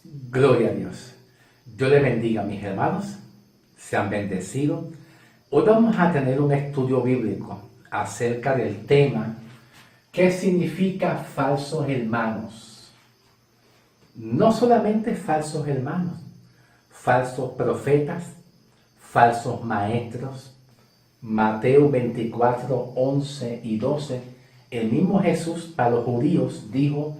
Gloria a Dios. Dios les bendiga, mis hermanos. Sean bendecidos. Hoy vamos a tener un estudio bíblico acerca del tema ¿qué significa falsos hermanos? No solamente falsos hermanos, falsos profetas, falsos maestros. Mateo 24, 11 y 12. El mismo Jesús para los judíos dijo: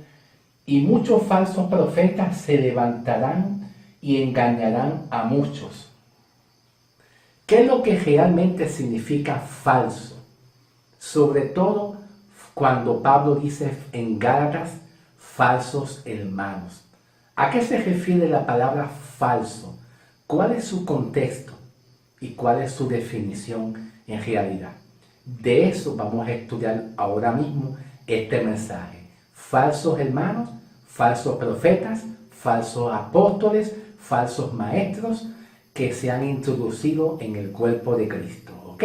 y muchos falsos profetas se levantarán y engañarán a muchos. ¿Qué es lo que realmente significa falso? Sobre todo cuando Pablo dice en Gálatas, falsos hermanos. ¿A qué se refiere la palabra falso? ¿Cuál es su contexto? ¿Y cuál es su definición en realidad? De eso vamos a estudiar ahora mismo este mensaje. Falsos hermanos, falsos profetas, falsos apóstoles, falsos maestros que se han introducido en el cuerpo de Cristo. ¿Ok?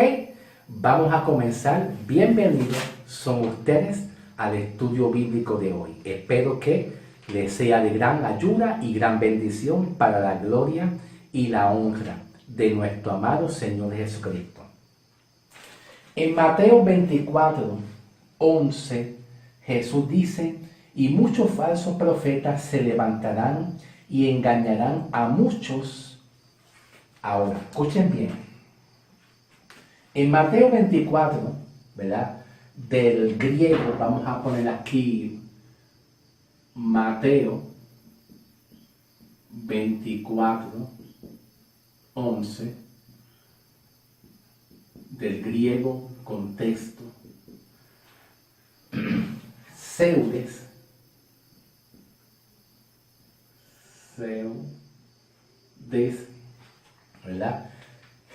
Vamos a comenzar. Bienvenidos son ustedes al estudio bíblico de hoy. Espero que les sea de gran ayuda y gran bendición para la gloria y la honra de nuestro amado Señor Jesucristo. En Mateo 24, 11, Jesús dice: y muchos falsos profetas se levantarán y engañarán a muchos. Ahora, escuchen bien. En Mateo 24, ¿verdad? Del griego, vamos a poner aquí Mateo 24, 11, del griego contexto, Seudes, ¿verdad?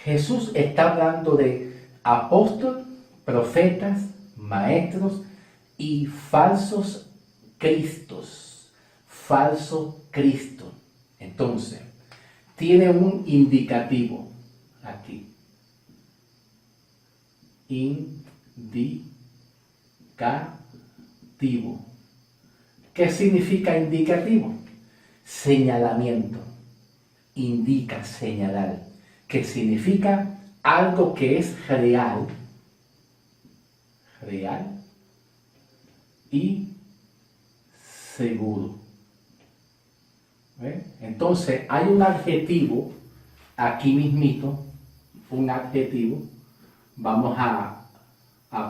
Jesús está hablando de apóstoles, profetas, maestros y falsos cristos. Falso Cristo. Entonces, tiene un indicativo aquí. Indicativo. ¿Qué significa indicativo? Señalamiento. Indica, señalar, que significa algo que es real y seguro. ¿Ve? Entonces hay un adjetivo aquí mismito, un adjetivo, vamos a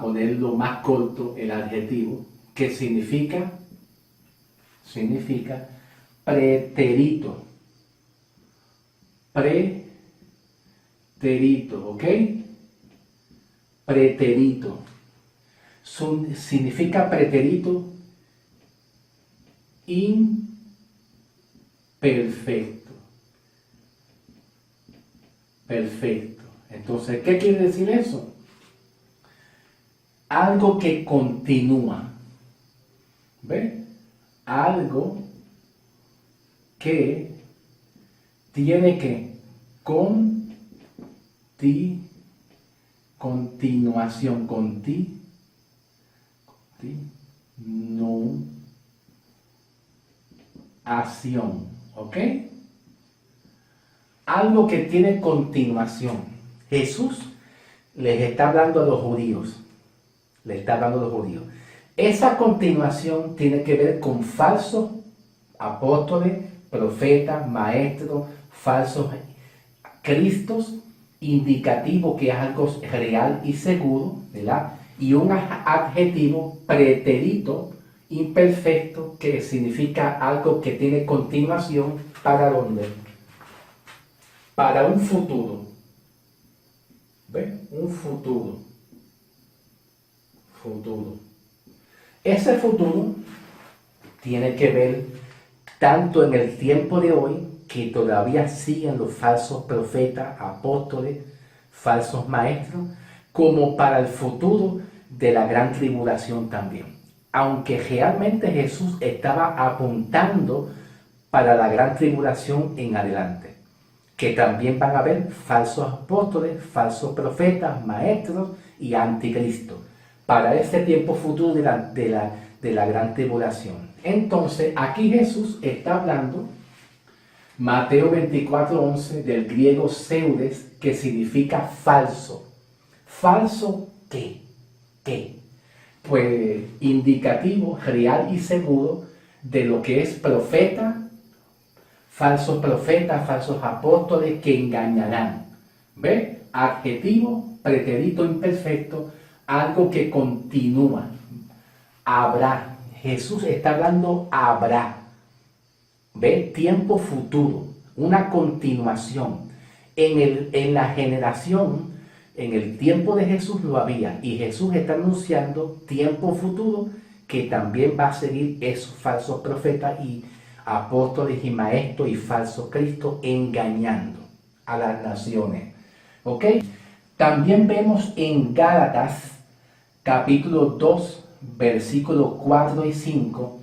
ponerlo más corto, el adjetivo, que significa pretérito. Pretérito, ¿ok? Pretérito. Significa pretérito imperfecto. Perfecto. Entonces, ¿qué quiere decir eso? Algo que continúa. ¿Ve? Algo que tiene que continuación, continuación, ¿ok? Algo que tiene continuación. Jesús les está hablando a los judíos. Esa continuación tiene que ver con falsos apóstoles, profetas, maestros, falsos cristos, indicativo que es algo real y seguro, ¿verdad? Y un adjetivo pretérito, imperfecto, que significa algo que tiene continuación. ¿Para dónde? Para un futuro. ¿Ven? Un futuro. Ese futuro tiene que ver tanto en el tiempo de hoy, que todavía siguen los falsos profetas, apóstoles, falsos maestros, como para el futuro de la gran tribulación también. Aunque realmente Jesús estaba apuntando para la gran tribulación en adelante, que también van a haber falsos apóstoles, falsos profetas, maestros y anticristo, para ese tiempo futuro de la gran tribulación. Entonces, aquí Jesús está hablando Mateo 24:11, del griego pseudes, que significa falso. ¿Falso qué? ¿Qué? Pues indicativo, real y seguro de lo que es profeta, falsos profetas, falsos apóstoles que engañarán. ¿Ve? Adjetivo, pretérito imperfecto, algo que continúa. Habrá. Jesús está hablando habrá. ¿Ve? Tiempo futuro, una continuación. En la generación, en el tiempo de Jesús lo había, y Jesús está anunciando tiempo futuro que también va a seguir esos falsos profetas y apóstoles y maestros y falsos cristos engañando a las naciones. ¿Ok? También vemos en Gálatas capítulo 2, versículos 4 y 5.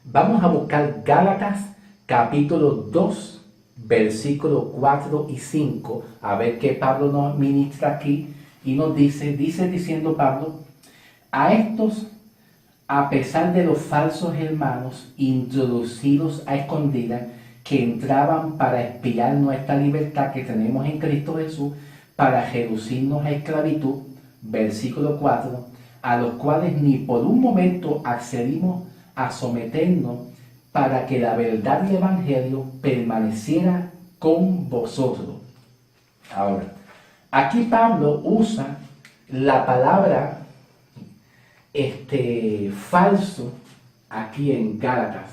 Vamos a buscar Gálatas capítulo 2, versículos 4 y 5, a ver qué Pablo nos ministra aquí, y nos dice diciendo Pablo: a estos, a pesar de los falsos hermanos introducidos a escondidas, que entraban para espiar nuestra libertad que tenemos en Cristo Jesús, para reducirnos a esclavitud, versículo 4, a los cuales ni por un momento accedimos a someternos, para que la verdad del Evangelio permaneciera con vosotros. Ahora, aquí Pablo usa la palabra falso aquí en Gálatas.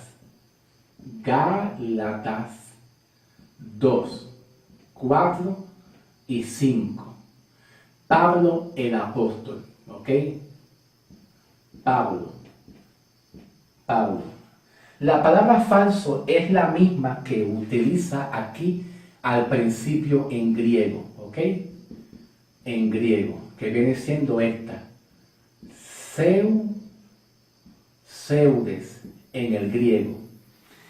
Gálatas 2, 4 y 5. Pablo el apóstol, ¿ok? Pablo. La palabra falso es la misma que utiliza aquí al principio en griego, ¿ok? En griego, que viene siendo esta. Pseudes en el griego.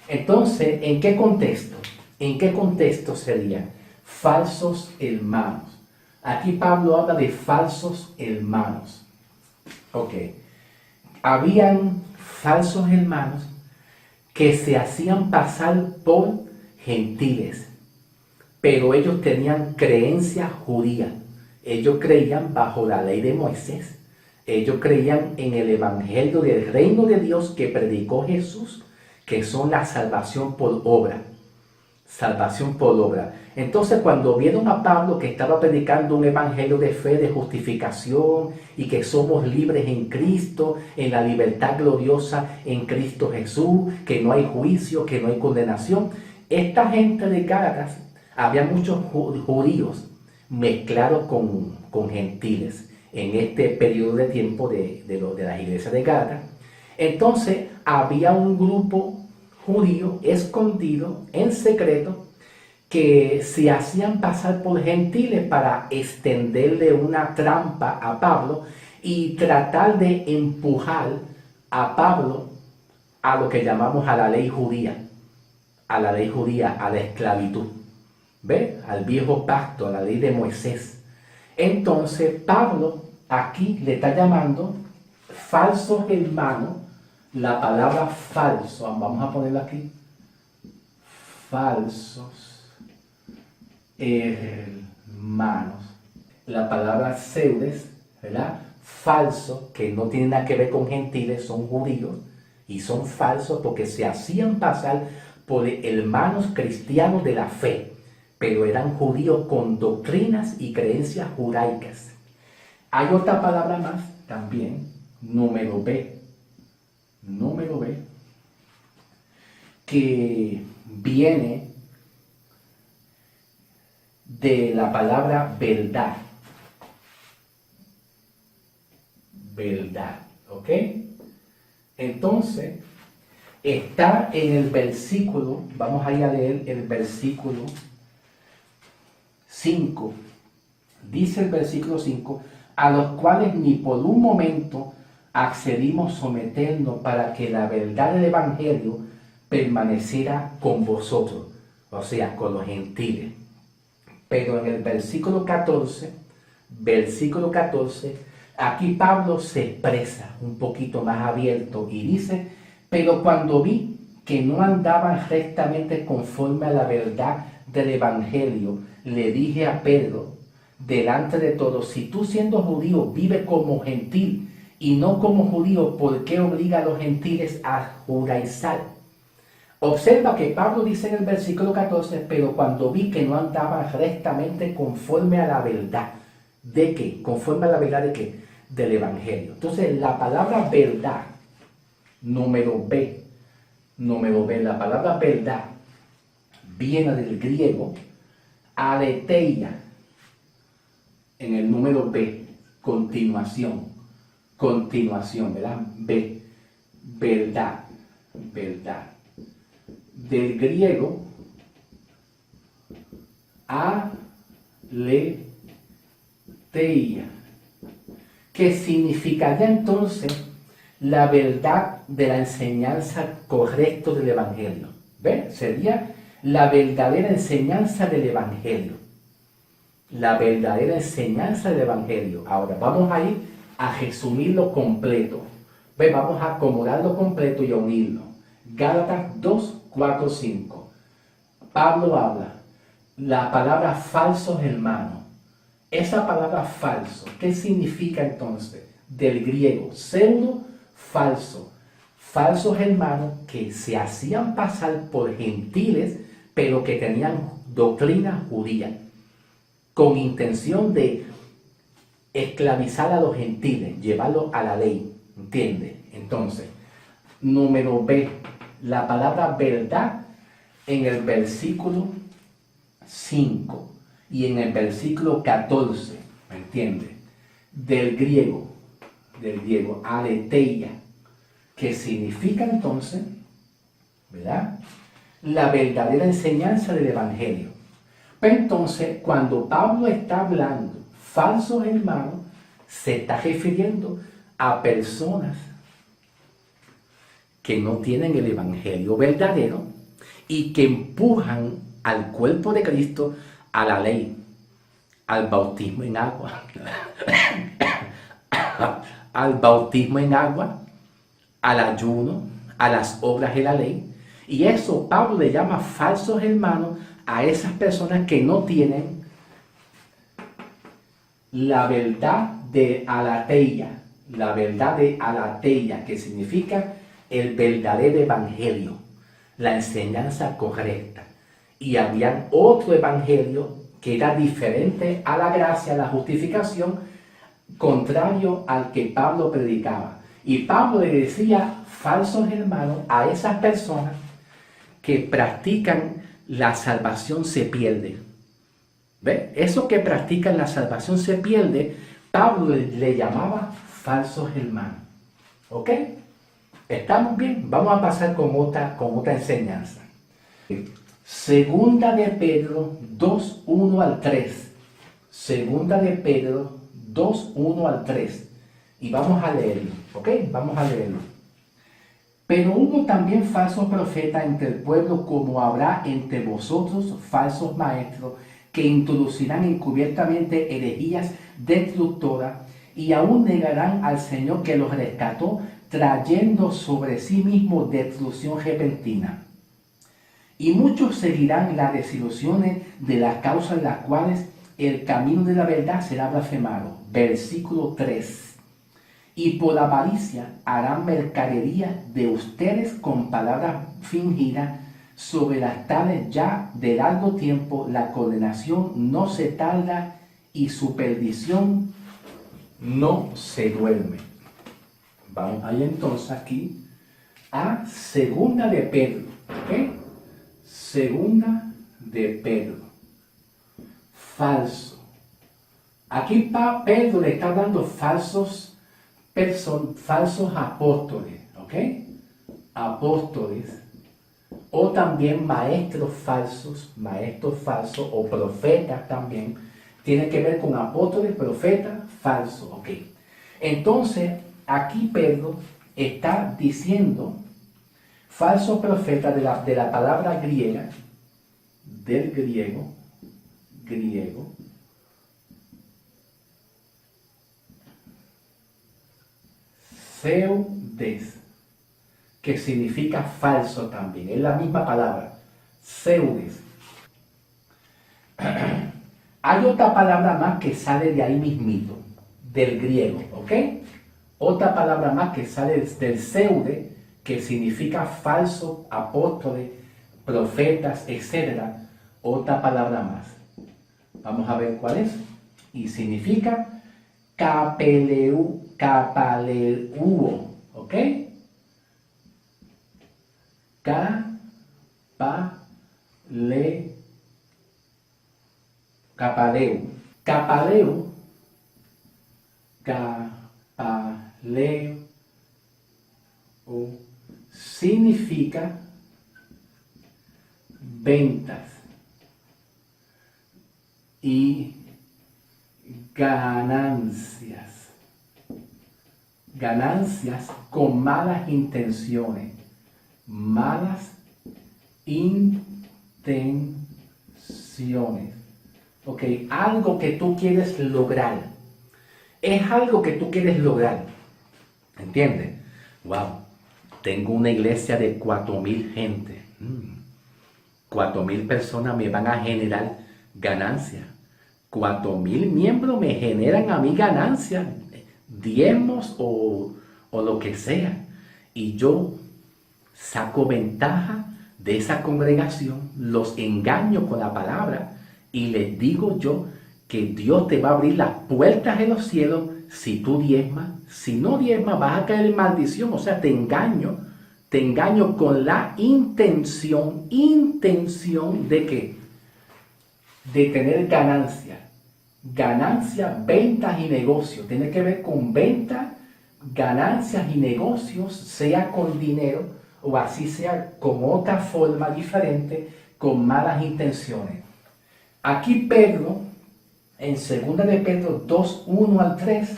Entonces, ¿en qué contexto? ¿En qué contexto serían? Falsos hermanos. Aquí Pablo habla de falsos hermanos. Ok. Habían falsos hermanos que se hacían pasar por gentiles, pero ellos tenían creencias judías. Ellos creían bajo la ley de Moisés. Ellos creían en el evangelio del reino de Dios que predicó Jesús, que son la salvación por obra. Salvación por obra. Entonces, cuando vieron a Pablo que estaba predicando un evangelio de fe, de justificación, y que somos libres en Cristo, en la libertad gloriosa en Cristo Jesús, que no hay juicio, que no hay condenación, esta gente de Gálatas, había muchos judíos mezclados con gentiles en este periodo de tiempo de las iglesias de Gálatas. Entonces, había un grupo judío escondido en secreto que se hacían pasar por gentiles para extenderle una trampa a Pablo y tratar de empujar a Pablo a lo que llamamos a la ley judía, a la esclavitud, ¿ve? Al viejo pacto, a la ley de Moisés. Entonces Pablo aquí le está llamando falsos hermanos. La palabra falso, vamos a ponerla aquí, falsos hermanos. La palabra pseudes, ¿verdad? Falso, que no tiene nada que ver con gentiles, son judíos, y son falsos porque se hacían pasar por hermanos cristianos de la fe, pero eran judíos con doctrinas y creencias judaicas. Hay otra palabra más también, número B, que viene de la palabra verdad. Verdad, ¿ok? Entonces, está en el versículo, vamos a ir a leer el versículo 5. Dice el versículo 5, a los cuales ni por un momento accedimos someternos para que la verdad del evangelio permaneciera con vosotros, o sea, con los gentiles. Pero en el versículo 14, aquí Pablo se expresa un poquito más abierto y dice: pero cuando vi que no andaban rectamente conforme a la verdad del Evangelio, le dije a Pedro, delante de todos, si tú siendo judío vives como gentil y no como judío, ¿por qué obliga a los gentiles a judaizar? Observa que Pablo dice en el versículo 14, pero cuando vi que no andaban rectamente conforme a la verdad. ¿De qué? ¿Conforme a la verdad de qué? Del Evangelio. Entonces, la palabra verdad, número B, la palabra verdad viene del griego aletheia, en el número B, continuación, ¿verdad? B, verdad. Del griego aletheia, que significaría entonces la verdad de la enseñanza correcta del Evangelio. ¿Ve? Sería la verdadera enseñanza del Evangelio. La verdadera enseñanza del Evangelio. Ahora, vamos a ir a resumirlo completo. ¿Ve? Vamos a acomodarlo completo y a unirlo. Gálatas 2, 4, 5. Pablo habla la palabra falsos hermanos. Esa palabra falso, ¿qué significa entonces? Del griego, pseudo, falso. Falsos hermanos que se hacían pasar por gentiles, pero que tenían doctrina judía, con intención de esclavizar a los gentiles, llevarlos a la ley. ¿Entiende? Entonces, número B, la palabra verdad en el versículo 5 y en el versículo 14, ¿me entiende? Del griego, aletheia, que significa entonces, ¿verdad? La verdadera enseñanza del Evangelio. Pero entonces, cuando Pablo está hablando falsos hermanos, se está refiriendo a personas que no tienen el Evangelio verdadero y que empujan al cuerpo de Cristo a la ley, al bautismo en agua, al ayuno, a las obras de la ley. Y eso Pablo le llama falsos hermanos a esas personas que no tienen la verdad de aletheia, que significa el verdadero evangelio, la enseñanza correcta. Y había otro evangelio que era diferente a la gracia, a la justificación, contrario al que Pablo predicaba. Y Pablo le decía falsos hermanos a esas personas que practican la salvación se pierde. ¿Ve? Eso que practican la salvación se pierde, Pablo le llamaba falsos hermanos. ¿Ok? ¿Estamos bien? Vamos a pasar con otra enseñanza. Segunda de Pedro 2, 1 al 3. Segunda de Pedro 2, 1 al 3. Y vamos a leerlo. ¿Ok? Vamos a leerlo. Pero hubo también falsos profetas entre el pueblo, como habrá entre vosotros falsos maestros, que introducirán encubiertamente herejías destructoras y aún negarán al Señor que los rescató, trayendo sobre sí mismo destrucción repentina. Y muchos seguirán las desilusiones de las causas en las cuales el camino de la verdad será blasfemado. Versículo 3. Y por avaricia harán mercadería de ustedes con palabras fingidas, sobre las tales ya de largo tiempo la condenación no se tarda y su perdición no se duerme. Vamos ahí entonces aquí a Segunda de Pedro. ¿Ok? Segunda de Pedro. Falso. Aquí Pedro le está dando falsos apóstoles, ¿ok? Apóstoles, o también maestros falsos o profetas también, tiene que ver con apóstoles, profetas, falsos, ¿ok? Entonces, aquí Pedro está diciendo falso profeta de la palabra griega, del griego, Pseudes, que significa falso también. Es la misma palabra, pseudes. Hay otra palabra más que sale de ahí mismito, del griego, ¿ok? Otra palabra más que sale del pseude, que significa falso, apóstoles, profetas, etc. Otra palabra más. Vamos a ver cuál es. Y significa kapaleuo, ¿ok? Kapaleu. Kapaleu significa ventas y ganancias. Ganancias con malas intenciones. Malas intenciones. Ok, algo que tú quieres lograr. Es algo que tú quieres lograr. ¿Entiendes? Wow. Tengo una iglesia de 4,000 gente. 4,000 personas me van a generar ganancias. 4,000 miembros me generan a mí ganancias. Diezmos o lo que sea. Y yo saco ventaja de esa congregación, los engaño con la palabra y les digo yo que Dios te va a abrir las puertas de los cielos si tú diezmas. Si no diezmas vas a caer en maldición. O sea, te engaño con la intención de que de tener ganancia, ventas y negocios. Tiene que ver con ventas, ganancias y negocios, sea con dinero o así sea con otra forma diferente, con malas intenciones. Aquí Pedro, en 2 de Pedro 2, 1 al 3,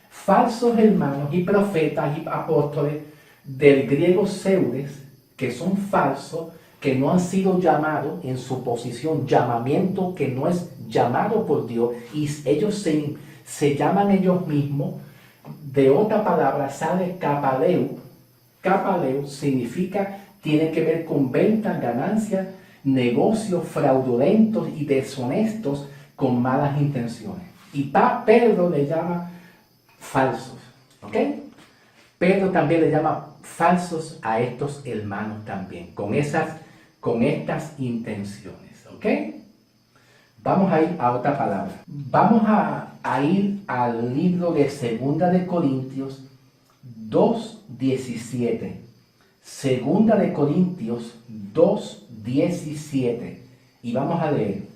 falsos hermanos y profetas y apóstoles del griego pseudes, que son falsos, que no han sido llamados en su posición, llamamiento que no es llamado por Dios, y ellos se llaman ellos mismos. De otra palabra sale kapaleu. Kapaleu significa, tiene que ver con ventas, ganancias, negocios fraudulentos y deshonestos con malas intenciones. Y Pedro le llama falsos, ¿ok? Pedro también le llama falsos a estos hermanos también, con estas intenciones, ¿ok? Vamos a ir a otra palabra. Vamos a ir al libro de 2 de Corintios 2:17. 2 de Corintios 2:17. Y vamos a leer.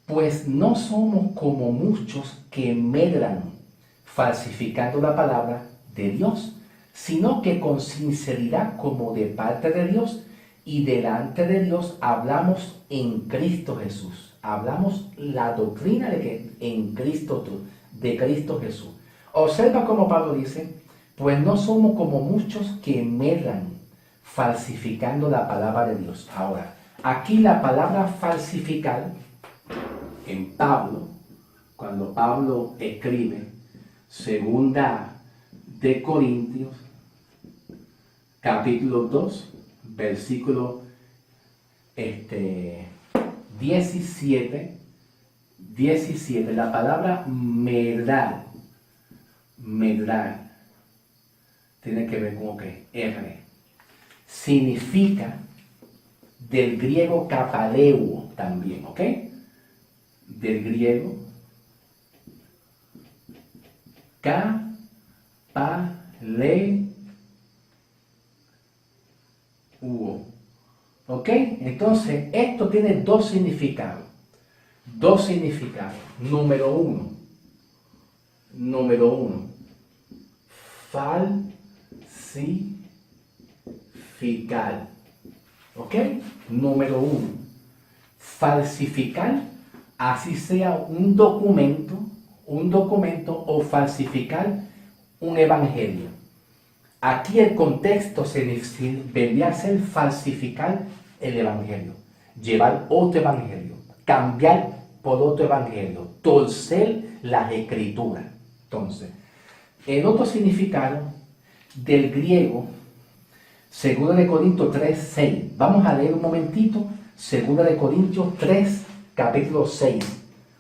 Pues no somos como muchos que medran falsificando la palabra de Dios, sino que con sinceridad como de parte de Dios y delante de Dios hablamos en Cristo Jesús. Hablamos la doctrina de que en Cristo, de Cristo Jesús. Observa cómo Pablo dice, pues no somos como muchos que medran falsificando la palabra de Dios. Ahora, aquí la palabra falsificar en Pablo, cuando Pablo escribe 2 de Corintios, capítulo 2, versículo 17, la palabra medrar, tiene que ver con R, significa del griego kapaleuo también, ¿ok? Del griego kapaleuo. ¿Ok? Entonces, esto tiene dos significados. Número uno. Falsificar. ¿Ok? Número uno. Falsificar, así sea un documento o falsificar un evangelio. Aquí el contexto vendría a ser falsificar el evangelio, llevar otro evangelio, cambiar por otro evangelio, torcer las escrituras. Entonces, el otro significado del griego Segunda de Corintios 3, 6. Vamos a leer un momentito. Segunda de Corintios 3, capítulo 6,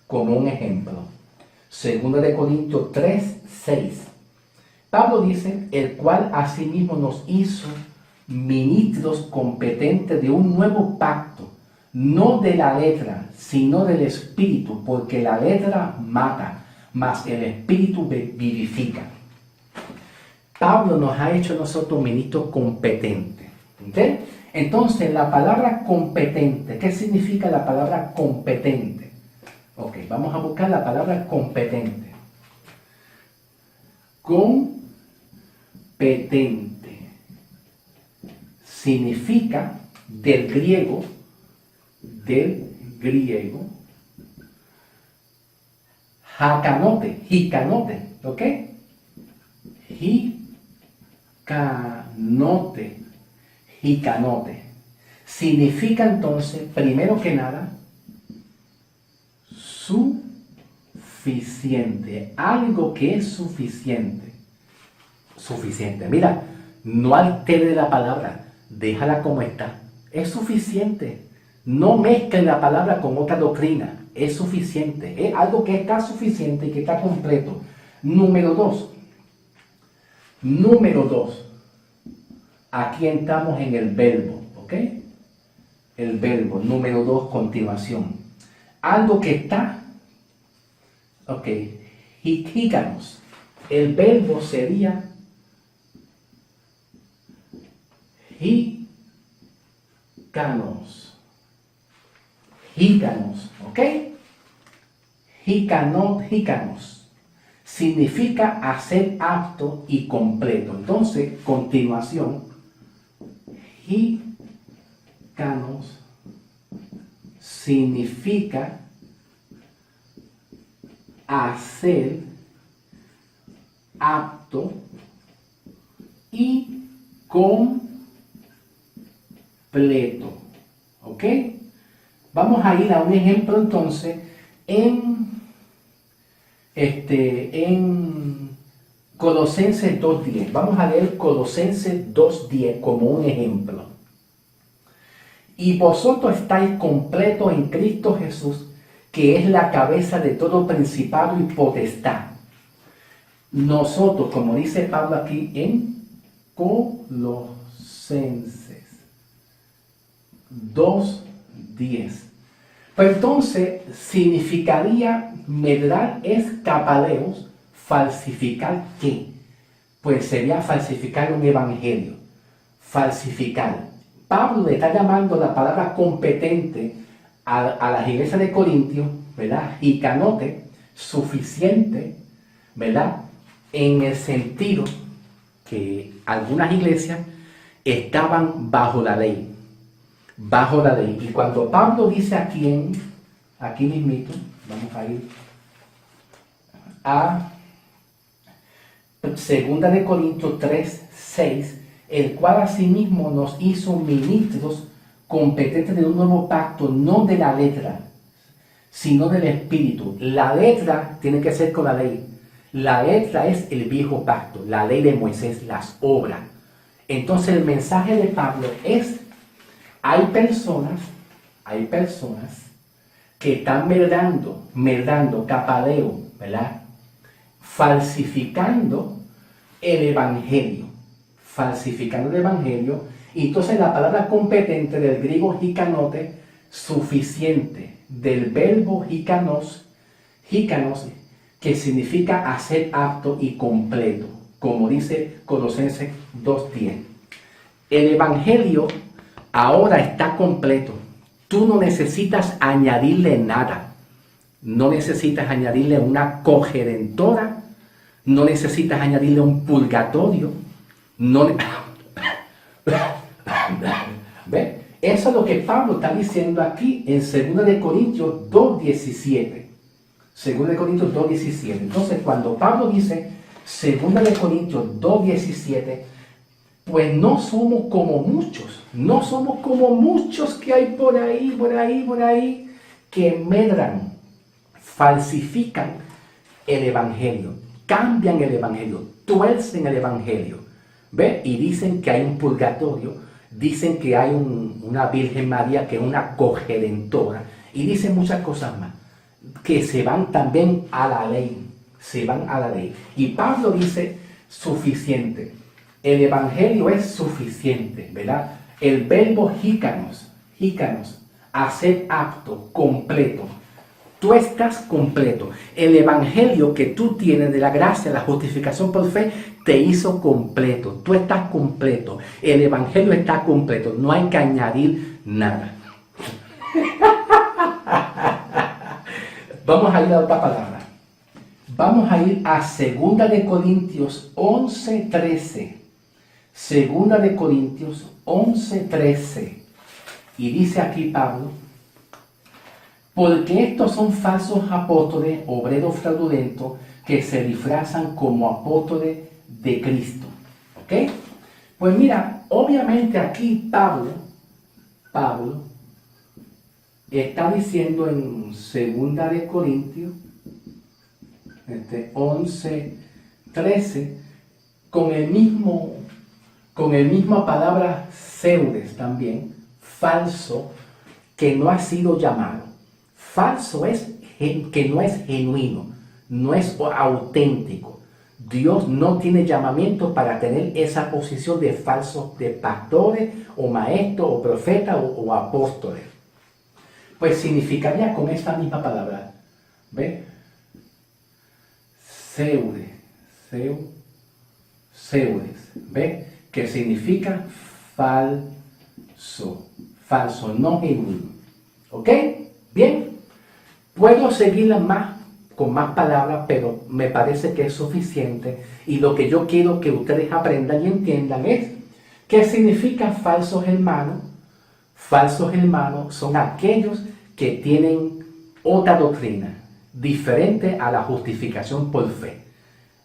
como un ejemplo. Segunda de Corintios 3, 6. Pablo dice, el cual asimismo nos hizo ministros competentes de un nuevo pacto, no de la letra, sino del espíritu, porque la letra mata, mas el espíritu vivifica. Pablo nos ha hecho a nosotros ministros competentes. ¿Okay? Entonces, la palabra competente, ¿qué significa la palabra competente? Ok, vamos a buscar la palabra competente. Competente significa del griego, jicanote, ¿ok? Jicanote. Significa entonces, primero que nada, suficiente. Algo que es suficiente. Suficiente. Mira, no altere la palabra, déjala como está. Es suficiente. No mezcle la palabra con otra doctrina. Es suficiente. Es algo que está suficiente y que está completo. Número dos. Aquí entramos en el verbo, ¿ok? El verbo, número 2, continuación. Algo que está, ok, jícanos. El verbo sería jícanos, ¿ok? Jícanos. Significa hacer apto y completo. Entonces, continuación, jícanos significa hacer apto y completo. ¿Ok? Vamos a ir a un ejemplo entonces en Colosenses 2.10. Vamos a leer Colosenses 2.10 como un ejemplo. Y vosotros estáis completos en Cristo Jesús, que es la cabeza de todo principado y potestad. Nosotros, como dice Pablo aquí en Colosenses 2.10. Pues entonces significaría medrar escapaleos. ¿Falsificar qué? Pues sería falsificar un evangelio. Falsificar. Pablo le está llamando la palabra competente a las iglesias de Corintios, ¿verdad? Jicanote, suficiente, ¿verdad? En el sentido que algunas iglesias estaban bajo la ley. Bajo la ley. Y cuando Pablo dice aquí mismito, vamos a ir a Segunda de Corintios 3, 6, el cual asimismo nos hizo ministros competentes de un nuevo pacto, no de la letra, sino del espíritu. La letra tiene que ser con la ley. La letra es el viejo pacto, la ley de Moisés, las obras. Entonces el mensaje de Pablo es, hay personas que están merdando, capaleo, ¿verdad? Falsificando el evangelio, y entonces la palabra competente del griego jicanote, suficiente, del verbo jikanos, que significa hacer apto y completo, como dice Colosenses 2.10. El evangelio ahora está completo. Tú no necesitas añadirle nada. No necesitas añadirle una cogerentora. No necesitas añadirle un purgatorio. ¿Ve? Eso es lo que Pablo está diciendo aquí en 2 de Corintios 2.17. 2 de Corintios 2.17. Entonces, cuando Pablo dice 2 de Corintios 2.17, pues no somos como muchos que hay por ahí, que medran, falsifican el evangelio, cambian el evangelio, tuercen el evangelio, ¿Ve? Y dicen que hay un purgatorio, dicen que hay una Virgen María que es una cogerentora, y dicen muchas cosas más, que se van también a la ley, se van a la ley. Y Pablo dice, suficiente, el Evangelio es suficiente, ¿verdad? El verbo jícanos, hacer apto, completo. Tú estás completo. El evangelio que tú tienes de la gracia, la justificación por fe, te hizo completo. Tú estás completo. El evangelio está completo. No hay que añadir nada. Vamos a ir a otra palabra. Vamos a ir a 2 de Corintios 11:13. 2 de Corintios 11:13. Y dice aquí Pablo, porque estos son falsos apóstoles, obreros fraudulentos, que se disfrazan como apóstoles de Cristo. ¿Ok? Pues mira, obviamente aquí Pablo está diciendo en 2 de Corintios 11:13, con el misma palabra pseudes también, falso, que no ha sido llamado. Falso es que no es genuino, no es auténtico. Dios no tiene llamamiento para tener esa posición de falsos, de pastores o maestros o profetas o apóstoles. Pues significaría con esta misma palabra, ¿ve? Seudes, ¿ve? Que significa falso, no genuino. ¿Ok? Bien. Puedo seguirla con más palabras, pero me parece que es suficiente. Y lo que yo quiero que ustedes aprendan y entiendan es qué significa falsos hermanos. Falsos hermanos son aquellos que tienen otra doctrina diferente a la justificación por fe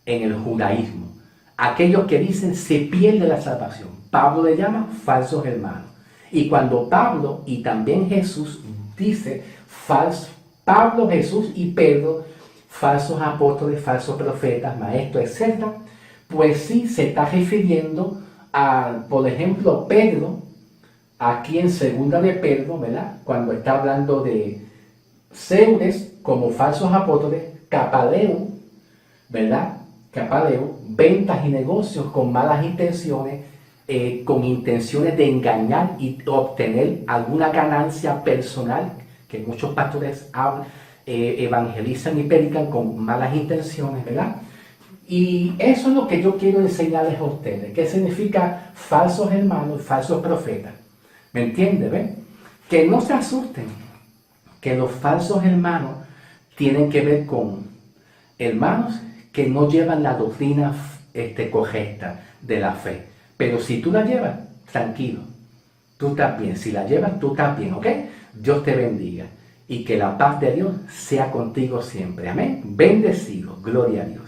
en el judaísmo. Aquellos que dicen se pierde la salvación. Pablo le llama falsos hermanos. Y cuando Pablo y también Jesús dice Pablo, Jesús y Pedro, falsos apóstoles, falsos profetas, maestros, etc., pues sí se está refiriendo a, por ejemplo, Pedro, aquí en 2 de Pedro, ¿verdad? Cuando está hablando de Seudes como falsos apóstoles, Capaleo, ¿verdad? Capaleo, ventas y negocios con malas intenciones, con intenciones de engañar y obtener alguna ganancia personal, que muchos pastores evangelizan y predican con malas intenciones, ¿verdad? Y eso es lo que yo quiero enseñarles a ustedes. ¿Qué significa falsos hermanos y falsos profetas? ¿Me entiende? ¿Ven? Que no se asusten, que los falsos hermanos tienen que ver con hermanos que no llevan la doctrina correcta de la fe. Pero si tú la llevas, tranquilo, tú estás bien. Si la llevas, tú estás bien, ¿ok? Dios te bendiga y que la paz de Dios sea contigo siempre. Amén. Bendecido. Gloria a Dios.